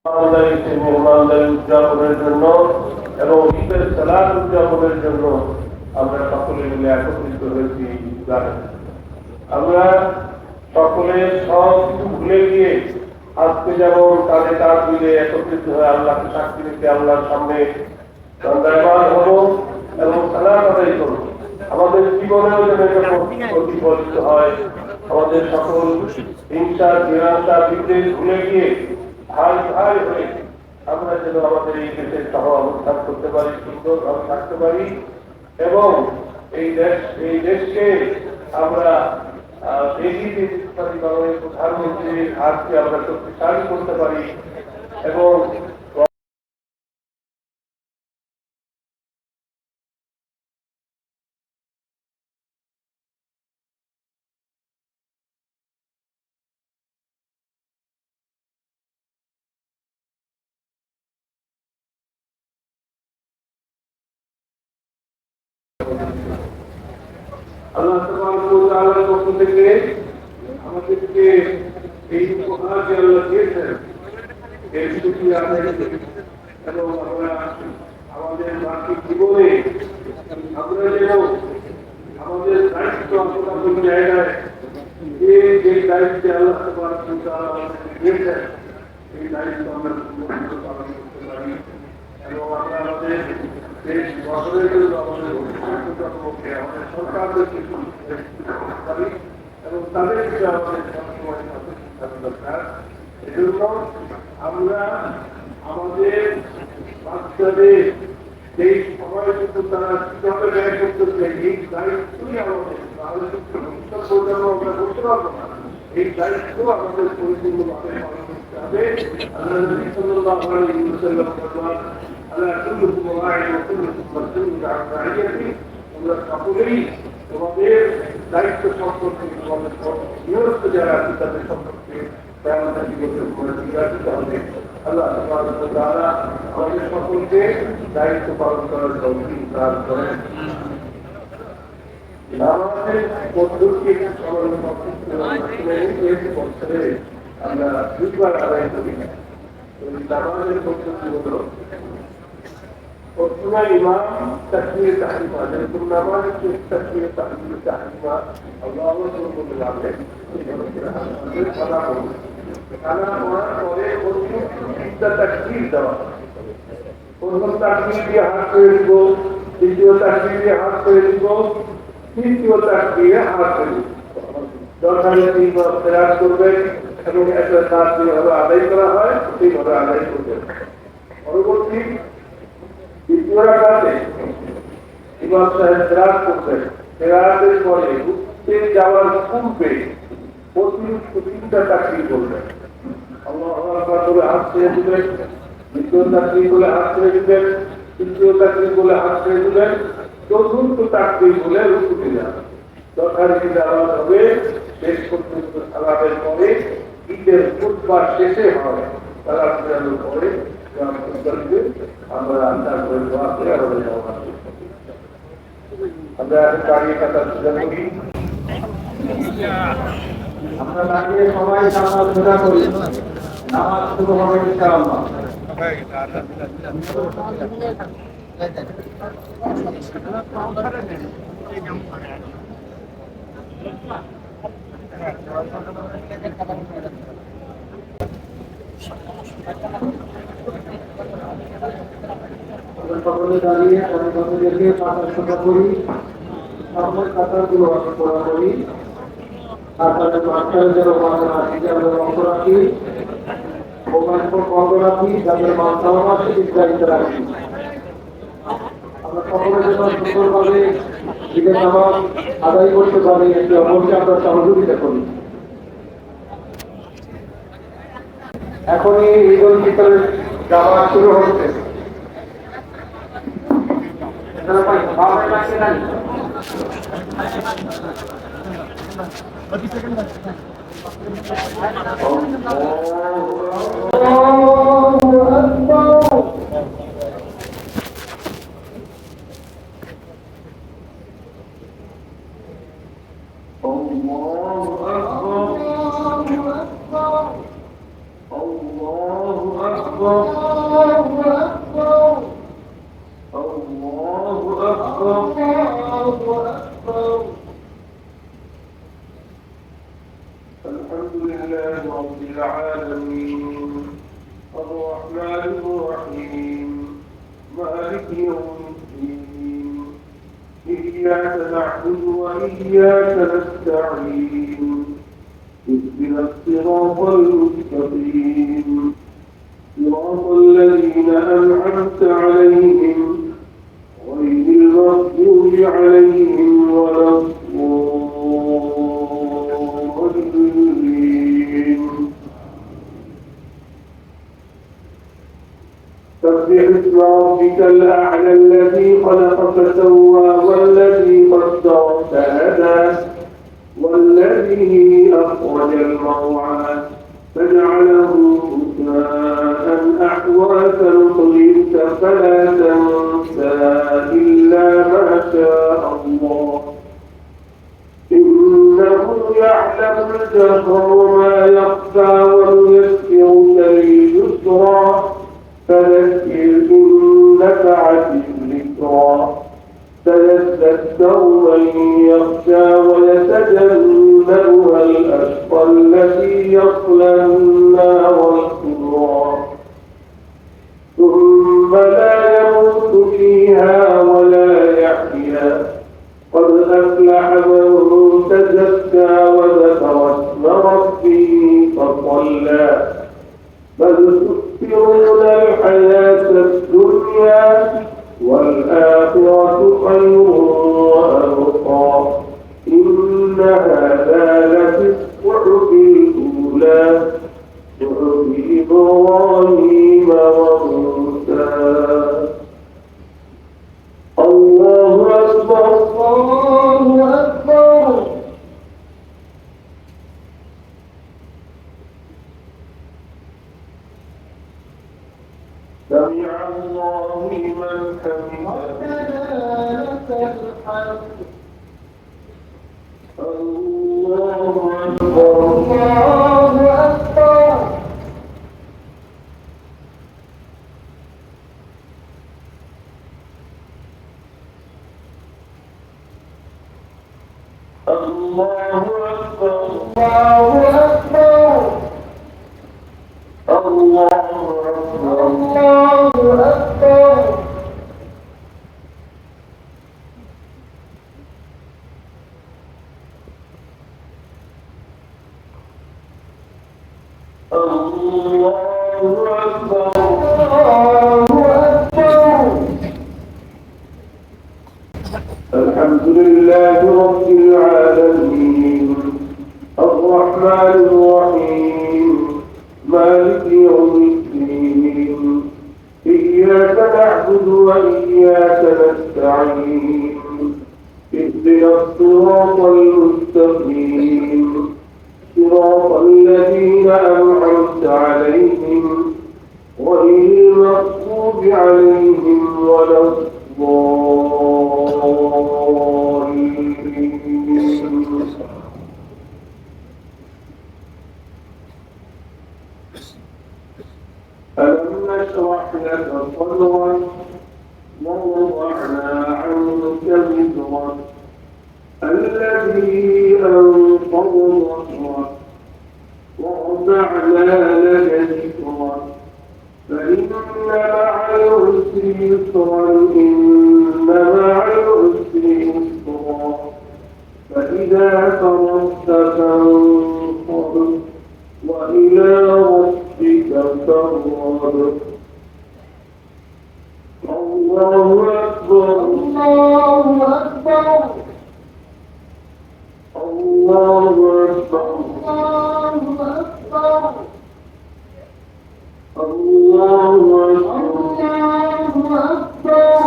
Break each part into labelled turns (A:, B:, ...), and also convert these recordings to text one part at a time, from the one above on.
A: মেহমানদারি উদযাপনের জন্য এবং ঈদের সালাত উদযাপনের জন্য আমরা সকলে মিলে একত্রিত হয়েছি। আমরা সকলে সব কিছু ভুলে গিয়ে আজকে যেমন কাঁধে কাঁধ মিলে একত্রিত হয়ে আল্লাহকে সাক্ষী রেখে আল্লাহর সামনে দণ্ডায়মান হব এবং সালাত আদায় করব। আমাদের জীবনেও যেন এটা প্রতিফলিত হয়। আমাদের সকল হিংসা নিরাশা বিদ্বেষ ভুলে গিয়ে ভাই ভাই হয়ে আমরা যেন আমাদের এই দেশের সহ অবস্থান করতে পারি, সুন্দরভাবে থাকতে পারি এবং এই দেশকে আমরা এগিয়ে দিতে পারি, বাংলাদেশ প্রধানমন্ত্রীর হাতকে আমরা শক্তিশালী করতে পারি এবং আল্লাহ সুবহানাহু ওয়া তাআলার পক্ষ থেকে আমাদেরকে এই উপহার যে আল্লাহ দিয়েছেন এর শুকরিয়া আদায় করি এবং আমরা আমাদের বাকি জীবনে আমরা যেন আমাদের দায়িত্ব আপনাদের জায়গায় যে দায়িত্বে আল্লাহ সুবহানাহু ওয়া তাআলা আমাদেরকে দিয়েছেন এই দায়িত্ব আমরা পালন করতে পারি এবং আমরা আমাদের দেশ গঠনের জন্য আমাদের ভবিষ্যৎকে আমাদের সরকারদেরকে পারি এবং তাদের বিষয়ে আমাদের সবসময় সচেতন দরকার। এজন্য আমরা আমাদের বাচ্চাদের যেই সময় কিন্তু তারা কিভাবে ব্যয় করতেছে এই দায়িত্বই আমাদের, তাহলে কিন্তু ভবিষ্যৎ প্রজন্ম আমরা করতে পারবো না। এই দায়িত্ব আমাদের পরিপূর্ণভাবে পালন করতে হবে। আল্লাহ নবী সাল্লাল্লাহু আলাইহি ওয়াসাল্লাম বলেন আল্লাহ কুল্লুকুম রাঈন ওয়া কুল্লুকুম মাসউলুন আন রাঈয়াতিহি, তোমরা সকলেই তোমাদের দায়িত্ব সম্পর্কে তোমাদের নিয়মিত যারা আছে তাদের সম্পর্কে আমাদের জীবনের উপরে জিজ্ঞাসিত হবে। আল্লাহ সুবহানাহু ওয়া তাআলা আমাদের সকলকে দায়িত্ব পালন করার তৌফিক দান করেন। নামাজের পদ্ধতি বছরে আমরা দুইবার আদায় করি। নামাজের পদ্ধতি হল প্রথমে ইমাম তাকবীর তাহরিমা, যেরকম নামাজ তাকবীর তাহরিমা আল্লাহু আকবার বলে যাবে খানা করবে। খানা করার পরে তিনটা তাকবীর দেওয়া, প্রথম তাকবীর দিয়ে হাত করে দিব, দ্বিতীয় তাকবীর দিয়ে হাত করে দিব, তৃতীয় তাকবীরে হাত করে দিব। যথাযথ তিনবার প্রয়াস করবেন এবং একটা কাজ যেভাবে আদায় করা হয় সেইভাবে আদায় করবেন। পরবর্তী দ্বিতীয় রাকাতে ইমাম সাহেব কেরাত করবেন। কেরাতের পরে উঠতে যাওয়ার পূর্বে অতিরিক্ত তিনটা তাকবীর বলবেন। আল্লাহু আকবার বলে হাত ছেড়ে দিবেন, দ্বিতীয় তাকবীর বলে হাত ছেড়ে দিবেন, তৃতীয় তাকবীর বলে হাত ছেড়ে দিবেন, চতুর্থ তাকবীর বলে রুকুতে যাবেন। যথারীতি আওয়াজ হবে শেষ পর্যন্ত সালাতের পরে ঈদের খুতবা শেষে হয়। সালাত ফেরানোর পরে আমরা তারপরে দোয়া করে আমাদের যাওয়া। আমরা দাঁড়িয়ে থাকার সুযোগ করি, আমরা দাঁড়িয়ে সবাই নামাজ রোজা করি। নামাজ শুরু হবে ইনশাআল্লাহ। সকলে দাঁড়িয়ে অনেকে পাতার সোজা করি, সামনের কাতারগুলো আমি পড়া করি, তারপরে মাস্টারের যেন মাথা রাখি, যাদের অঙ্ক রাখি, মোবাইল ফোন বন্ধ রাখি, যাদের মাথা আছে বিস্তারিত রাখি। আমরা সকলের জন্য সুন্দরভাবে ঈদের নামাজ আদায় করতে পারি, একটি অপরকে আমরা সহযোগিতা করি। এখনই ঈদ উল ফিতরের জামাত শুরু হচ্ছে। الله أكبر الحمد لله رب العالمين الرحمن الرحيم مالك يوم الدين إياك نعبد وإياك نستعين اهدنا الصراط المستقيم صراط الذين أنعمت عليهم غير المغضوب عليهم ولا الضالين. سبح اسم ربك الأعلى الذي خلق فسوى والذي قدر فهدى والذي أخرج المرعى فجعله غثاء أحوى سنقرئك فلا تنسى إلا ما شاء الله إنه يعلم الجهر وما يخفى ونيسرك لليسرى فذكر إن نفعت الذكرى سيذكر من يخشى ويتجنبها الأشقى الذي يصلى النار الكبرى ثم لا يموت فيها ولا يحيا قد أفلح من تزكى وذكر اسم ربه فصلى بل تؤثرون الحياة الدنيا والآخرة خير وأبقى إن هذا لفي الصحف الأولى صحف إبراهيم وموسى. الله أكبر الله أكبر. سمع الله لمن حمده ربنا لك الحمد. الله أكبر الله أكبر. الله أكبر الله أكبر. الله أكبر الله أكبر. الله أكبر الله أكبر. الحمد لله رب العالمين الرحمن الرحيم مالك يوم الدين إياك نعبد وإياك نستعين اهدنا الصراط المستقيم صراط الذين أنعمت عليهم غير المغضوب عليهم ولا الضالين. ألم نشرح لك صدرك ووضعنا عنك وزرك الذي أنقض ظهرك ورفعنا لك ذكرك فإن مع العسر يسرا إن مع العسر يسرا فإذا فرغت فانصب وإلى ربك فارغب. الله أكبر الله أكبر. الله أكبر الله أكبر. الله أكبر الله أكبر.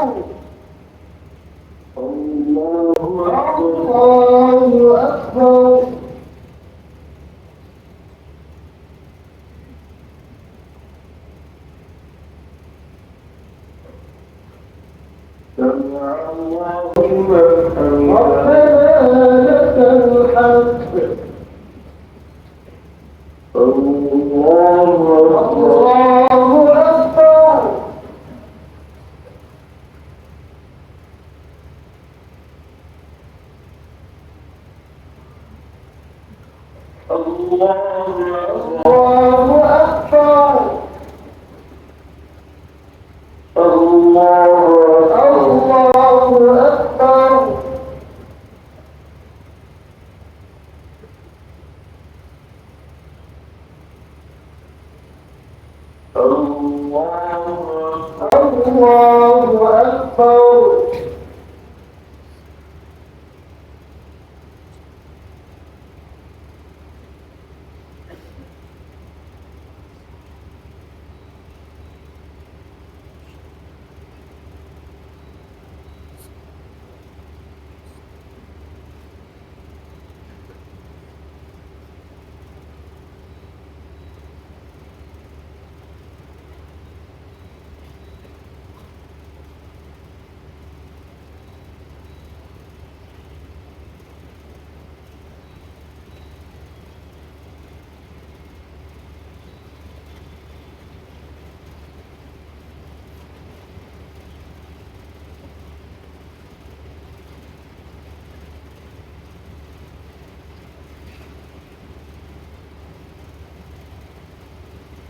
A: الله أكبر. سمع الله لمن حمده ربنا لك الحمد. الله أكبر الله الله أكبر.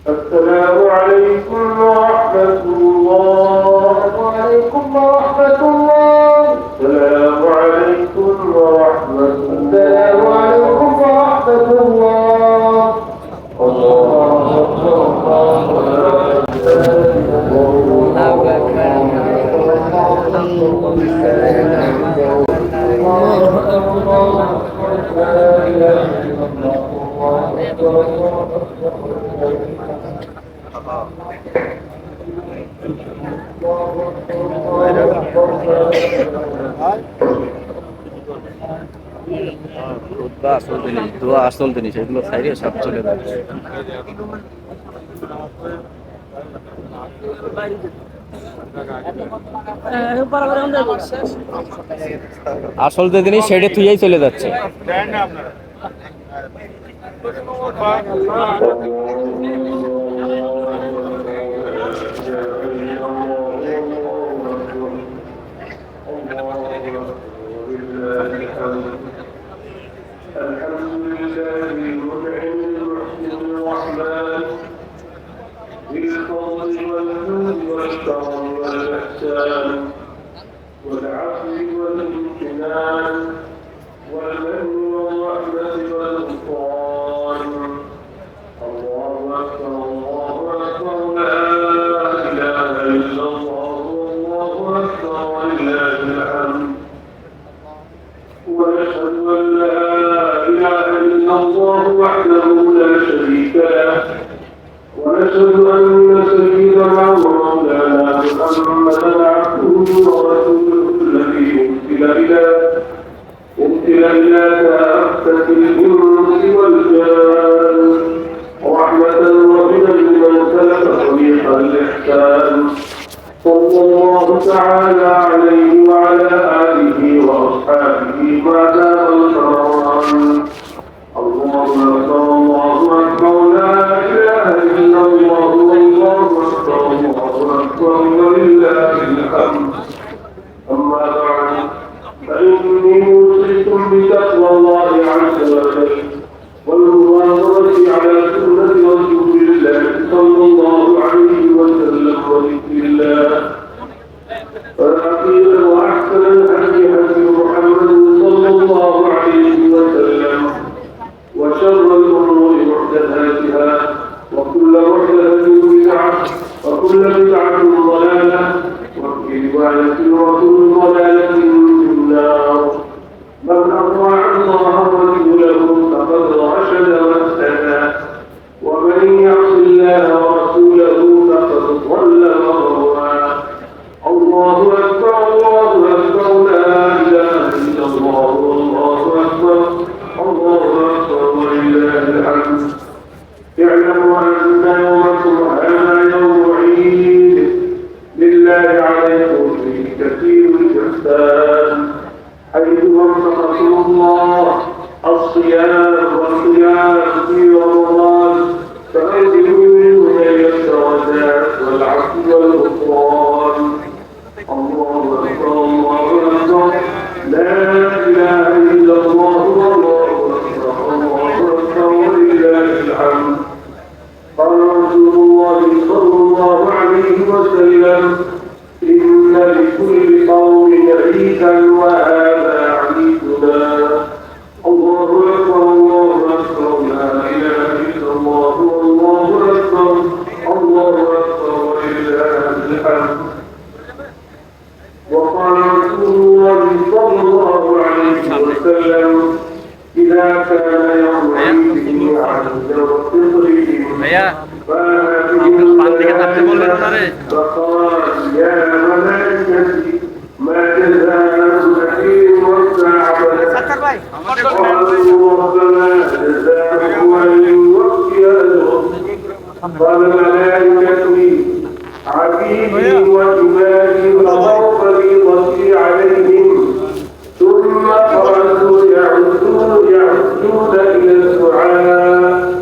A: السلام عليكم ورحمة الله. وعليكم ورحمة الله. السلام عليكم ورحمة الله. السلام عليكم ورحمة الله. الله أكبر.
B: দোয়া আসল জিনিস এগুলো খাইলে সব চলে যাবে। আসল যে জিনিস সেটা থুয়েই চলে যাচ্ছে।
A: بالفضل والجود والكرم والإحسان والعفو والامتنان والمن والرحمة والغفران. الله أكبر الله أكبر لا إله إلا الله والله أكبر ولله الحمد. ونشهد أن لا إله إلا الله وحده لا شريك له. ونشهد أن سيدنا ومولانا محمدا عبده ورسوله الذي أرسل إلى كافة الإنس والجان رحمة وهدى لمن سلك طريق الإحسان. صلى الله تعالى عليه وعلى آله وأصحابه ما دام القرآن. الله أكبر الله أكبر لا إله إلا الله والله أكبر الله أكبر ولله الحمد. أما بعد فإني أوصيكم بتقوى الله عز وجل والمواظبة على سنة رسول الله صلى الله عليه وسلم وذكر الله. فالعقيد وأحسن الهدي هدي محمد صلى الله عليه وسلم وشر الأمور محدثاتها وكل محدثة بدعة وكل بدعة ضلالة وفي رواية وكل ضلالة في النار. من أطاع الله ورسوله فقد رشد واهتدى ومن يعص الله ورسوله فقد ضل وغوى. الله أكبر الله أكبر لا إله إلا الله والله أكبر الله أكبر ولله الحمد. اعلموا أن يومكم هذا يوم عيد لله عليكم فيه كثير الإحسان حيث وفقكم الله الصيام والقيام في رمضان فأنزلوا منه ليل الدرجات والعفو والغفران. الله أكبر الله أكبر لا إله إلا الله والله أكبر الله أكبر ولله الحمد. قال رسول الله صلى الله عليه وسلم إن لكل قوم عيدا وهذا عيدنا. الله أكبر الله أكبر لا إله إلا الله والله أكبر الله وقال رسول الله صلى الله عليه وسلم إذا كان يوم عيدهم عند وفطرهم فقال يا ملائكتي ما جزاء النبي والساعة قالوا ربنا جزاءه أن يوفي أجره قال ملائكتي عبيدي وعبادي قضوا فريضتي عليهم ثم خرجوا يعودون إلى الدعاء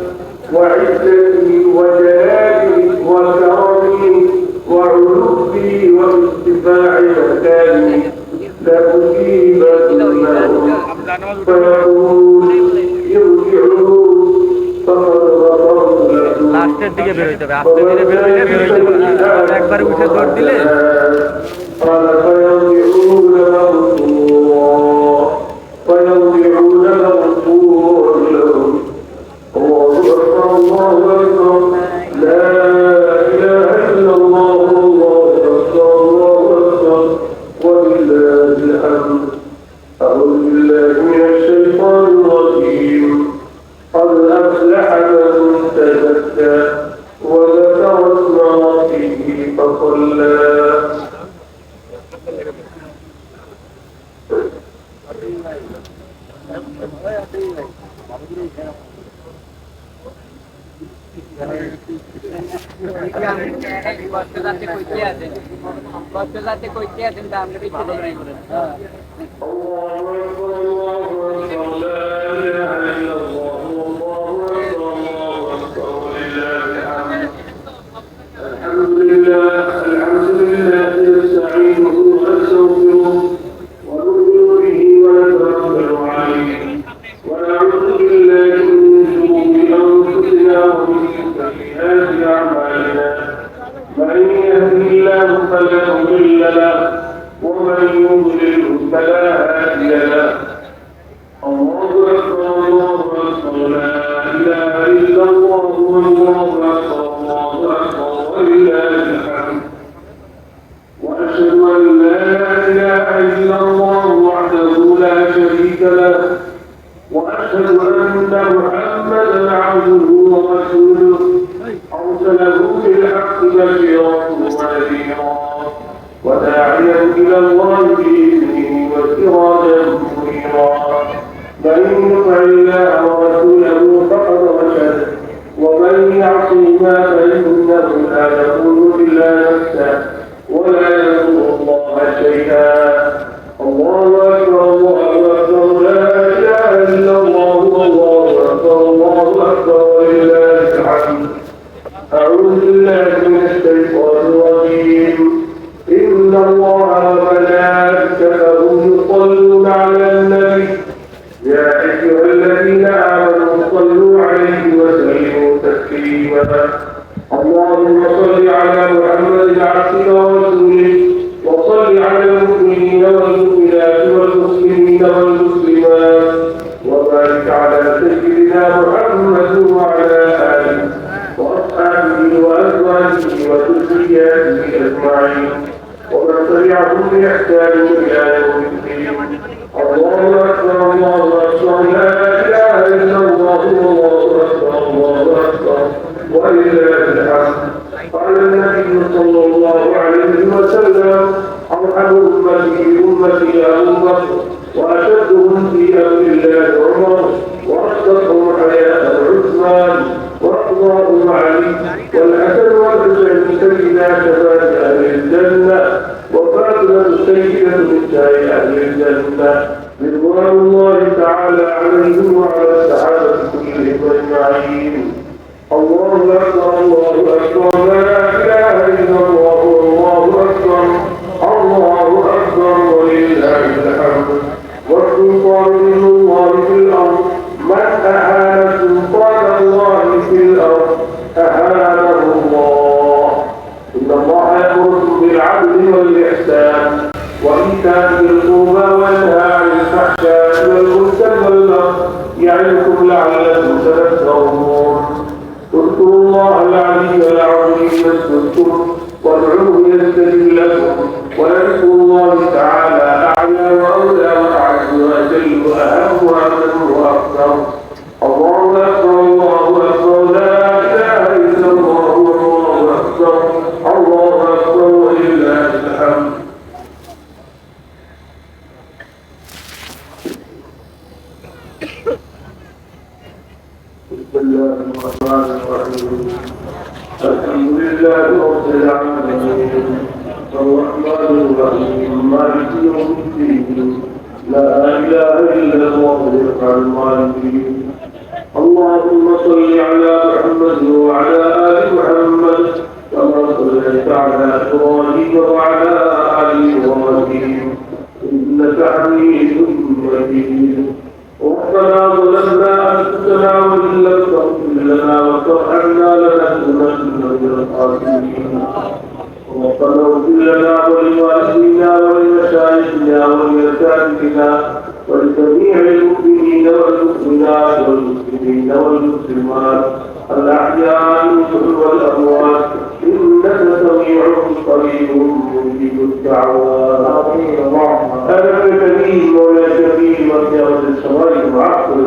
A: وعزتي وجلالي وكرمي وعلوي وارتفاع مكاني لأجيبنهم فيقول ارجعوا فقد غفرت لكم
C: লাস্টের দিকে বের হইতে হবে আস্তে ধীরে বের হইলে বের হইতে পারবে না একবার উঠে দৌড় দিলে
A: قال فيرجعون ويرجعون مغفور لهم الله أكبر الله أكبر لا إله إلا الله الله أكبر الله أكبر ولله الحمد أعوذ بالله من الشيطان الرجيم قد أفلح من تزكى وذكر اسم ربه فصلى الحمد لله نستعينه ونستغفره ونؤمن به ونتوكل عليه ونعوذ بالله من شرور انفسنا ومن سيئات اعمالنا من يهده الله فلا مضل له ومن يضلل فلا هادي له الله اكبر الله اكبر لا اله الا الله والله اكبر الله اكبر ولله الحمد واشهد ان لا اله الا الله وحده لا شريك له واشهد ان محمدا عبده ورسوله ارسله بالحق بشيرا ونذيرا وداعيا الى الله باذنه وسراجا منيرا من يطع الله ورسوله فقد رشد ومن يعصهما فانه لا يضر الا نفسه ولا يضر الله شيئا الله اكبر الله اكبر لا اله الا الله الله اكبر ولله الحمد اعوذ بالله من الشيطان الرجيم ان الله وملائكته يصلون على النبي يا ايها الذين امنوا صلوا عليه وسلموا تسليما اللهم صل على محمد عبدك ورسولك وصل على المؤمنين والمؤمنات والمسلمين والمسلمات وبارك على سيدنا محمد وعلى اله واصحابه وازواجه وذرياته اجمعين ومن تبعهم باحسان الى يوم الدين الله اكبر الله اكبر لا اله الا الله الله اكبر الله اكبر ولله الحمد قال النبي صلى الله عليه وسلم ارحم امتي ابو بكر واشدهم في امر الله عمر واصدقهم حياه عثمان واقضاهم علي والحسن والحسين سيدا شباب اهل الجنه وفاطمه سيده نساء اهل الجنه رضوان الله تعالى عليهم وعلى الصحابه كلهم اجمعين الله اكبر الله اكبر لا اله الا الله الله اكبر الله اكبر ولله الحمد والسلطان من الله في الارض من اهان سلطان الله في الارض اهانه الله ان الله يامركم بالعدل والاحسان وايتاء ذي القربى وينهى عن الفحشاء والمنكر والبغي يعظكم لعلكم تذكرون اذكروا الله العلي العظيم يذكركم وادعوه يستجب لكم ويذكر الله تعالى أعلى وأولى وأعز وأجل وأهم وأمن وأكثر. الله أكبر الله أكبر لا إله إلا الله والله أكبر الله أكبر ولله الحمد. بسم الله الرحمن الرحيم الحمد لله رب العالمين الرحمن الرحيم مالك يوم الدين لا إله إلا الله يفعل الظالمين. اللهم صل على محمد وعلى آل محمد كما صليت على إبراهيم وعلى آل إبراهيم إنك حميد مجيد. ربنا ظلمنا أنفسنا وإن لم تغفر لنا وترحمنا لنكونن من الخاسرين. ربنا اغفر لنا ولوالدينا ولمشايخنا ولأساتذتنا ولجميع المؤمنين والمؤمنات والمسلمين والمسلمات الأحياء منهم والأموات إنك سميع قريب مجيب الدعوات. أنا الكريم مولى الكريم وسيرة الشوائب معقل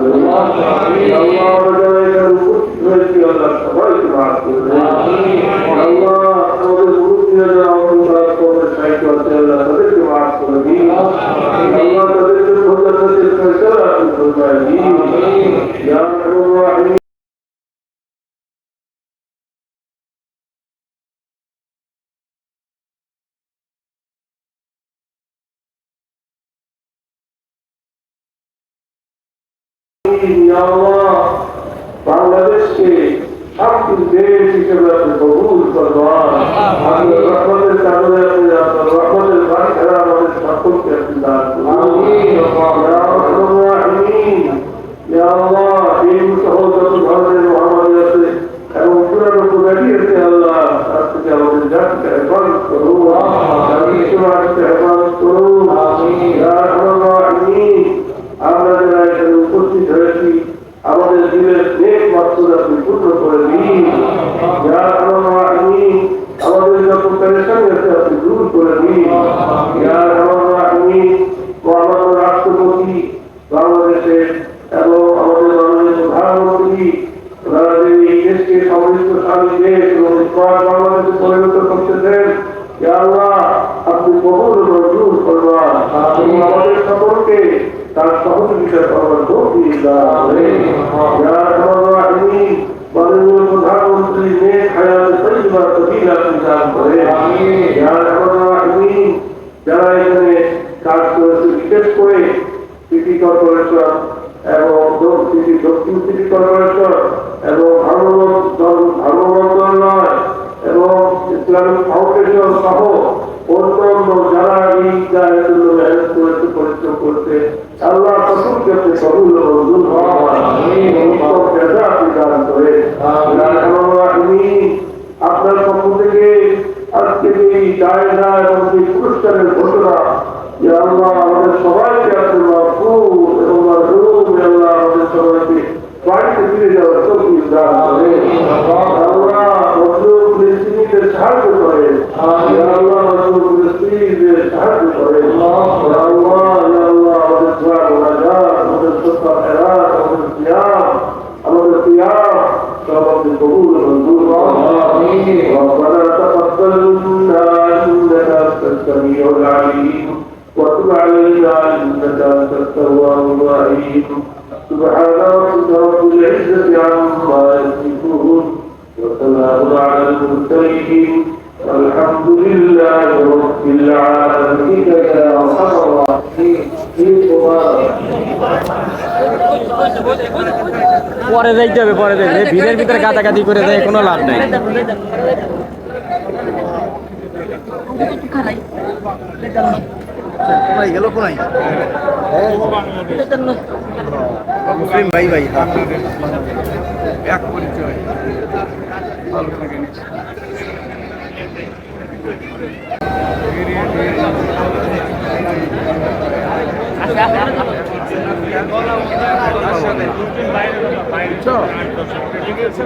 A: اللهم جعلك القدس على الشوائب معقل الله لنا ومنك والشيخ وسيرة تبت معقل الله تبت الهدى تلك الشرع القرآنين يا رحمن الرحيم. يا الله বাংলাদেশকে শান্তির দেশ হিসেবে আপনি কবুল করবেন। আপনি রহমতের কারণে আপনি আপনার রহমতের বাড়িঘর আমাদের সকলকে আপনি দান করুন। ইয়া আল্লাহ এই সহ যত ধরনের মহামারী আছে এবং পুরানো পুরানি আছে আল্লাহ তার থেকে আমাদের জাতিকে হেফাজত করুন, সমাজকে হেফাজত করুন। ইয়া রাহমানিন আমরা যারা এখানে উপস্থিত হয়েছি আমাদের দিলের নেক মাকসুদ আপনি পূর্ণ করে দিন। ইয়া রাহমানিন আমাদের যত পেরেশানি আছে আপনি দূর করে দিন। ইয়া রাহমানিন আমাদের রাষ্ট্রপতি বাংলাদেশের এবং আমাদের মাননীয় প্রধানমন্ত্রী এই দেশকে সমৃদ্ধশালী দেশ এবং বাংলাদেশে পরিণত করতেছেন। ইয়া আল্লাহ আপনি কবুল মঞ্জুর করবেন এবং আমাদের সকলকে তার সহযোগিতা করবার তৌফিক দান করেন। মাননীয় প্রধানমন্ত্রী নেক হায়াত তৈয়বা তবিলা দান করেন। যারা এখানে কাজ করেছে বিশেষ করে সিটি কর্পোরেশন এবং দক্ষিণ সিটি কর্পোরেশন এবং ধর্ম মন্ত্রণালয় এবং ইসলামিক ফাউন্ডেশন সহ অন্যান্য যারা এই জায়গার জন্য মেহনত করেছে পরিশ্রম করছে আল্লাহ সকলকে আপনি কবুল মঞ্জুর দান করে। আপনার পক্ষ থেকে আজকে এই জায়গা এবং এই পুরস্কারের ঘোষণা আল্লাহ আমাদের সবাইকে আপনি মাহফুজ এবং মারহুম আল্লাহ আমাদের সবাইকে বাড়িতে ফিরে যাওয়ার তৌফিক দান করে। আল্লাহ মজলুম ফিলিস্তিনিদের সাহায্য করে, আল্লাহ মজলুম ফিলিস্তিনিদের সাহায্য করে। আল্লাহ আমাদের দোয়া মুনাজাত আমাদের সত্তা খেরাত আমাদের সিয়াম সব আপনি কবুল মঞ্জুর ربنا تقبل منا انك انت السميع العليم وتب علينا انك انت التواب الرحيم. سبحان ربك رب العزة عما يصفون وسلام على المرسلين والحمد لله رب العالمين. يا ارحم الراحمين
B: পরে যাইতে হবে, পরে যাইতে ভিড়ের ভিতরে গাদাগাদি করে যায় কোনো লাভ নাই।
C: গেল কোনাই মুসলিম ভাই ভাই এক পরিচয় ভালো থাকেন। ঠিক আছে।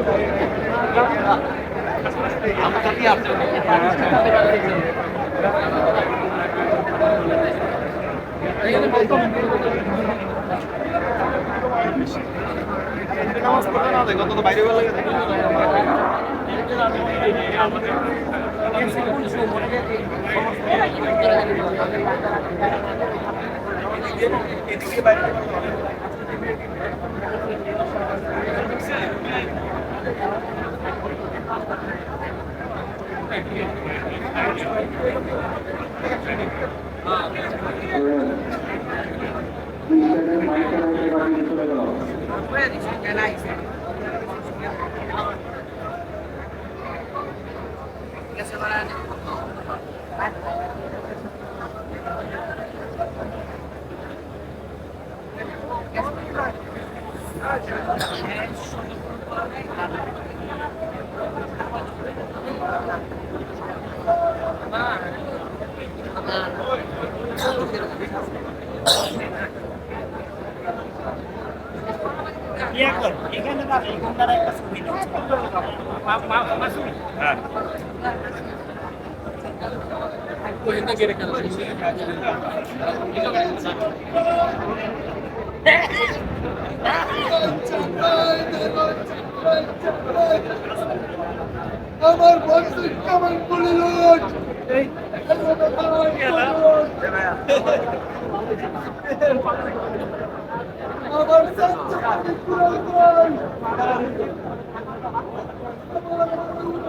D: আমার বন্ধু কেমন বলে আমার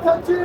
D: সাথে